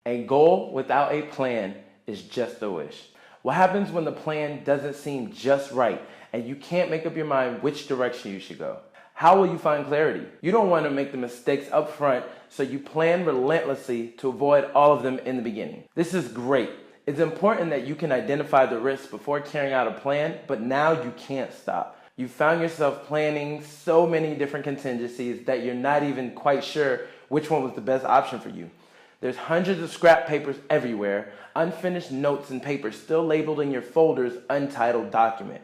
A goal without a plan is just a wish. What happens when the plan doesn't seem just right and you can't make up your mind which direction you should go? How will you find clarity? You don't want to make the mistakes up front, so you plan relentlessly to avoid all of them in the beginning. This is great. It's important that you can identify the risks before carrying out a plan, but now you can't stop. You found yourself planning so many different contingencies that you're not even quite sure which one was the best option for you. There's hundreds of scrap papers everywhere, unfinished notes and papers still labeled in your folder's untitled document.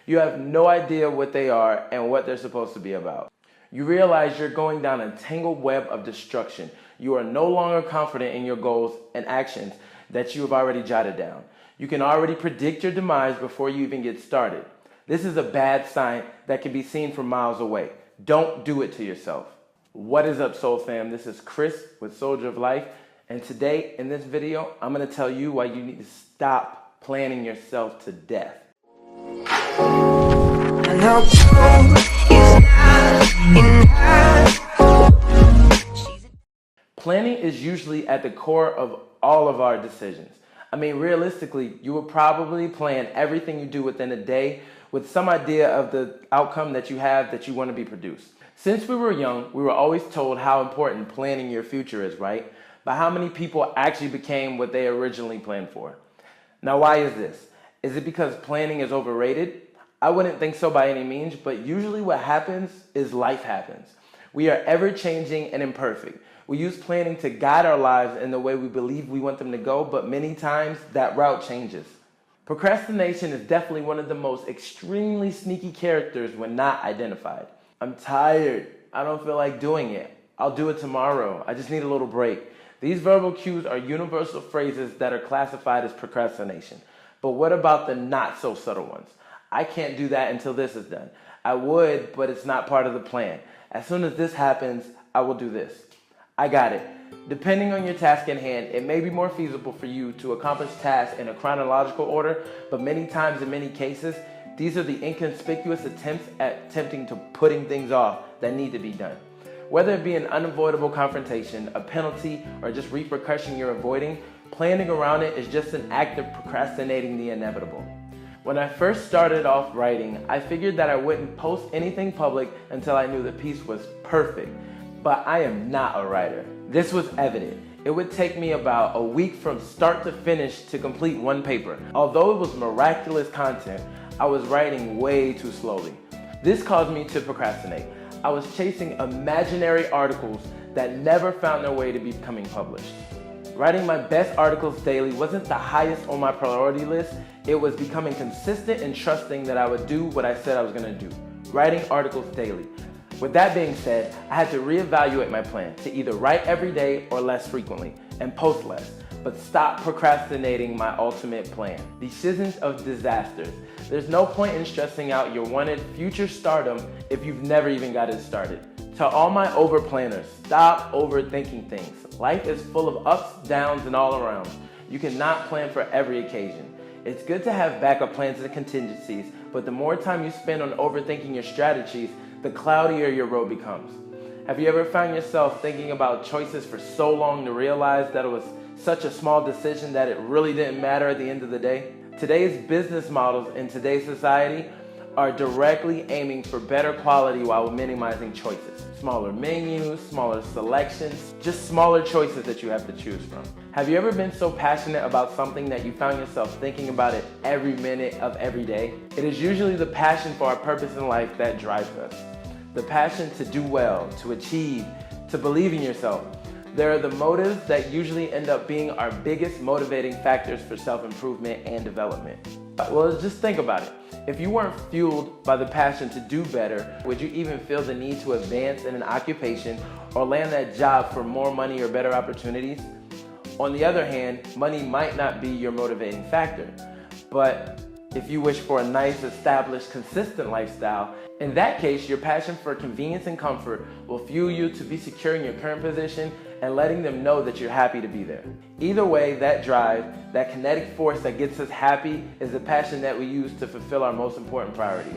You have no idea what they are and what they're supposed to be about. You realize you're going down a tangled web of destruction. You are no longer confident in your goals and actions that you have already jotted down. You can already predict your demise before you even get started. This is a bad sign that can be seen from miles away. Don't do it to yourself. What is up, Soul Fam? This is Chris with Soldier of Life, and today in this video, I'm going to tell you why you need to stop planning yourself to death. Planning is usually at the core of all of our decisions. I mean, realistically, you will probably plan everything you do within a day with some idea of the outcome that you have that you want to be produced. Since we were young, we were always told how important planning your future is, right? But how many people actually became what they originally planned for? Now, why is this? Is it because planning is overrated? I wouldn't think so by any means, but usually what happens is life happens. We are ever-changing and imperfect. We use planning to guide our lives in the way we believe we want them to go, but many times that route changes. Procrastination is definitely one of the most extremely sneaky characters when not identified. I'm tired. I don't feel like doing it. I'll do it tomorrow. I just need a little break. These verbal cues are universal phrases that are classified as procrastination. But what about the not so subtle ones? I can't do that until this is done. I would, but it's not part of the plan. As soon as this happens, I will do this. I got it. Depending on your task in hand, it may be more feasible for you to accomplish tasks in a chronological order, but many times in many cases, these are the inconspicuous attempts at putting things off that need to be done. Whether it be an unavoidable confrontation, a penalty, or just repercussion you're avoiding, planning around it is just an act of procrastinating the inevitable. When I first started off writing, I figured that I wouldn't post anything public until I knew the piece was perfect. But I am not a writer. This was evident. It would take me about a week from start to finish to complete one paper. Although it was miraculous content, I was writing way too slowly. This caused me to procrastinate. I was chasing imaginary articles that never found their way to becoming published. Writing my best articles daily wasn't the highest on my priority list. It was becoming consistent and trusting that I would do what I said I was going to do. Writing articles daily. With that being said, I had to reevaluate my plan to either write every day or less frequently and post less, but stop procrastinating my ultimate plan. Decisions of disasters. There's no point in stressing out your wanted future stardom if you've never even got it started. To all my overplanners, stop overthinking things. Life is full of ups, downs, and all around. You cannot plan for every occasion. It's good to have backup plans and contingencies, but the more time you spend on overthinking your strategies, the cloudier your road becomes. Have you ever found yourself thinking about choices for so long to realize that it was such a small decision that it really didn't matter at the end of the day? Today's business models in today's society are directly aiming for better quality while minimizing choices. Smaller menus, smaller selections, just smaller choices that you have to choose from. Have you ever been so passionate about something that you found yourself thinking about it every minute of every day? It is usually the passion for our purpose in life that drives us. The passion to do well, to achieve, to believe in yourself. There are the motives that usually end up being our biggest motivating factors for self-improvement and development. Well, just think about it. If you weren't fueled by the passion to do better, would you even feel the need to advance in an occupation or land that job for more money or better opportunities? On the other hand, money might not be your motivating factor, but if you wish for a nice, established, consistent lifestyle, in that case, your passion for convenience and comfort will fuel you to be secure in your current position and letting them know that you're happy to be there. Either way, that drive, that kinetic force that gets us happy is the passion that we use to fulfill our most important priorities.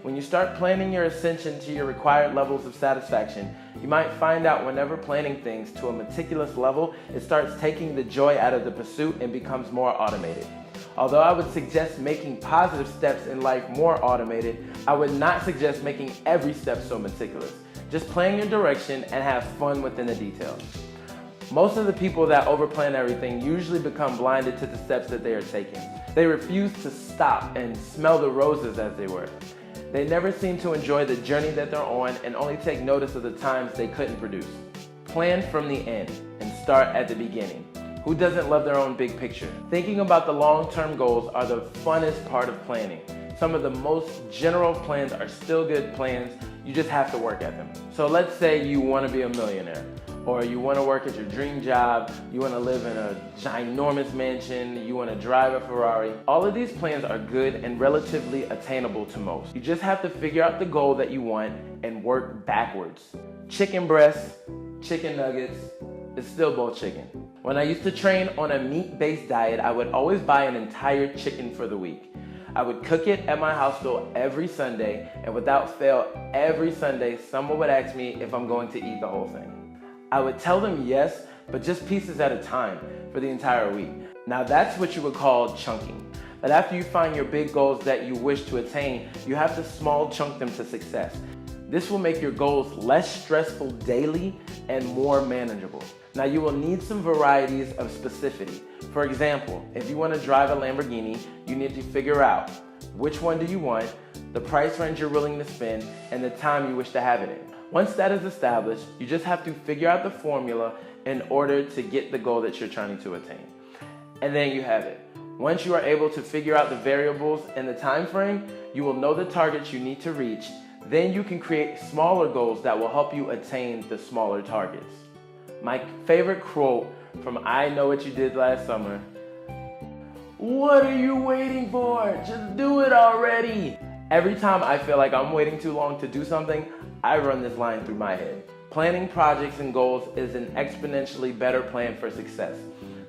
When you start planning your ascension to your required levels of satisfaction, you might find out whenever planning things to a meticulous level, it starts taking the joy out of the pursuit and becomes more automated. Although I would suggest making positive steps in life more automated, I would not suggest making every step so meticulous. Just plan your direction and have fun within the details. Most of the people that overplan everything usually become blinded to the steps that they are taking. They refuse to stop and smell the roses, as they were. They never seem to enjoy the journey that they're on and only take notice of the times they couldn't produce. Plan from the end and start at the beginning. Who doesn't love their own big picture? Thinking about the long-term goals are the funnest part of planning. Some of the most general plans are still good plans, you just have to work at them. So let's say you want to be a millionaire, or you want to work at your dream job, you want to live in a ginormous mansion, you want to drive a Ferrari. All of these plans are good and relatively attainable to most. You just have to figure out the goal that you want and work backwards. Chicken breasts, chicken nuggets, it's still both chicken. When I used to train on a meat-based diet, I would always buy an entire chicken for the week. I would cook it at my house store every Sunday, and without fail, every Sunday, someone would ask me if I'm going to eat the whole thing. I would tell them yes, but just pieces at a time for the entire week. Now that's what you would call chunking. But after you find your big goals that you wish to attain, you have to small chunk them to success. This will make your goals less stressful daily and more manageable. Now you will need some varieties of specificity. For example, if you want to drive a Lamborghini, you need to figure out which one do you want, the price range you're willing to spend, and the time you wish to have it in. Once that is established, you just have to figure out the formula in order to get the goal that you're trying to attain. And then you have it. Once you are able to figure out the variables and the time frame, you will know the targets you need to reach. Then you can create smaller goals that will help you attain the smaller targets. My favorite quote from I Know What You Did Last Summer: "What are you waiting for? Just do it already." Every time I feel like I'm waiting too long to do something, I run this line through my head. Planning projects and goals is an exponentially better plan for success.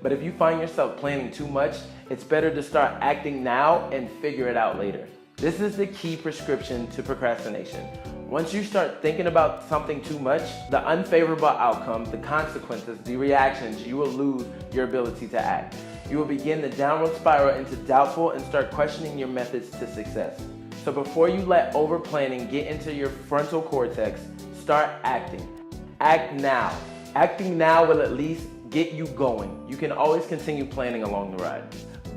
But if you find yourself planning too much, it's better to start acting now and figure it out later. This is the key prescription to procrastination. Once you start thinking about something too much, the unfavorable outcome, the consequences, the reactions, you will lose your ability to act. You will begin the downward spiral into doubtful and start questioning your methods to success. So before you let over-planning get into your frontal cortex, start acting. Act now. Acting now will at least get you going. You can always continue planning along the ride.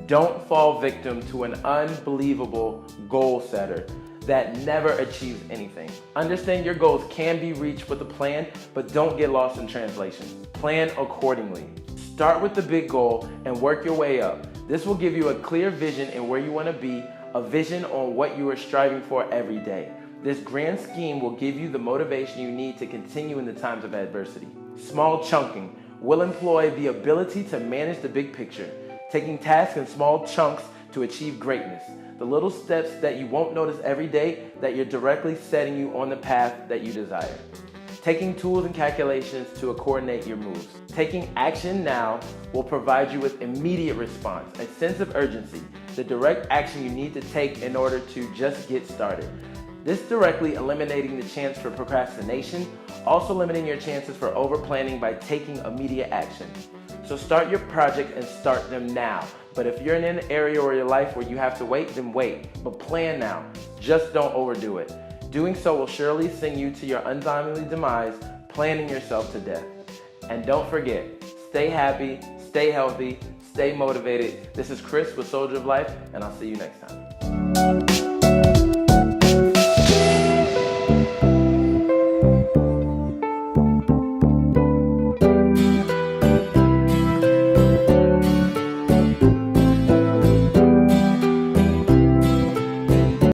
Don't fall victim to an unbelievable goal setter that never achieves anything. Understand your goals can be reached with a plan, but don't get lost in translation. Plan accordingly. Start with the big goal and work your way up. This will give you a clear vision in where you want to be, a vision on what you are striving for every day. This grand scheme will give you the motivation you need to continue in the times of adversity. Small chunking will employ the ability to manage the big picture, taking tasks in small chunks to achieve greatness. The little steps that you won't notice every day that you're directly setting you on the path that you desire. Taking tools and calculations to coordinate your moves. Taking action now will provide you with immediate response, a sense of urgency, the direct action you need to take in order to just get started. This directly eliminating the chance for procrastination, also limiting your chances for over-planning by taking immediate action. So start your project and start them now. But if you're in an area or your life where you have to wait, then wait. But plan now. Just don't overdo it. Doing so will surely send you to your untimely demise, planning yourself to death. And don't forget, stay happy, stay healthy, stay motivated. This is Chris with Soldier of Life, and I'll see you next time.